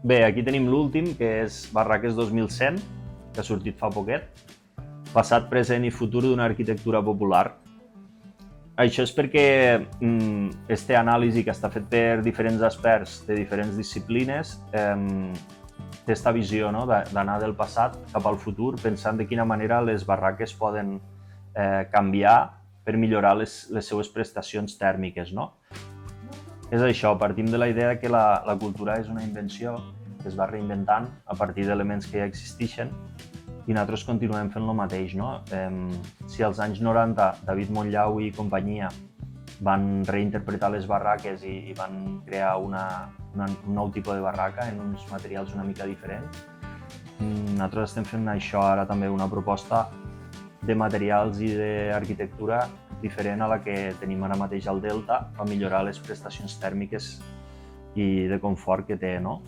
Bé, aquí tenim l'últim, que és Barraques 2100, que ha sortit fa poquet. Passat, present i futur d'una arquitectura popular. Això és perquè aquesta anàlisi que està fet per diferents experts de diferents disciplines té aquesta visió, no? D'anar del passat cap al futur, pensant de quina manera les barraques poden canviar per millorar les seues prestacions tèrmiques. No? És això, partim de la idea que la cultura és una invenció que es va reinventant a partir d'elements que ja existeixen i nosaltres continuem fent el mateix. No? Si als anys 90 David Montllau i companyia van reinterpretar les barraques i van crear un nou tipus de barraca en uns materials una mica diferents, nosaltres estem fent això ara també, una proposta de materials i d'arquitectura diferent a la que tenim ara mateix al Delta per millorar les prestacions tèrmiques i de confort que té. No?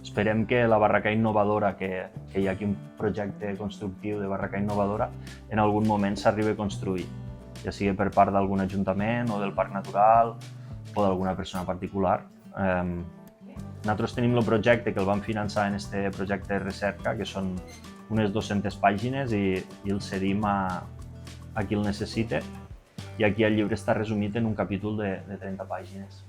Esperem que la barraca innovadora, que hi ha aquí un projecte constructiu de barraca innovadora, en algun moment s'arribi a construir, ja sigui per part d'algun ajuntament o del Parc Natural o d'alguna persona particular. Nosaltres tenim el projecte que el vam finançar en aquest projecte de recerca, que són unes 200 pàgines i el cedim a qui el necessite, i aquí el llibre està resumit en un capítol de 30 pàgines.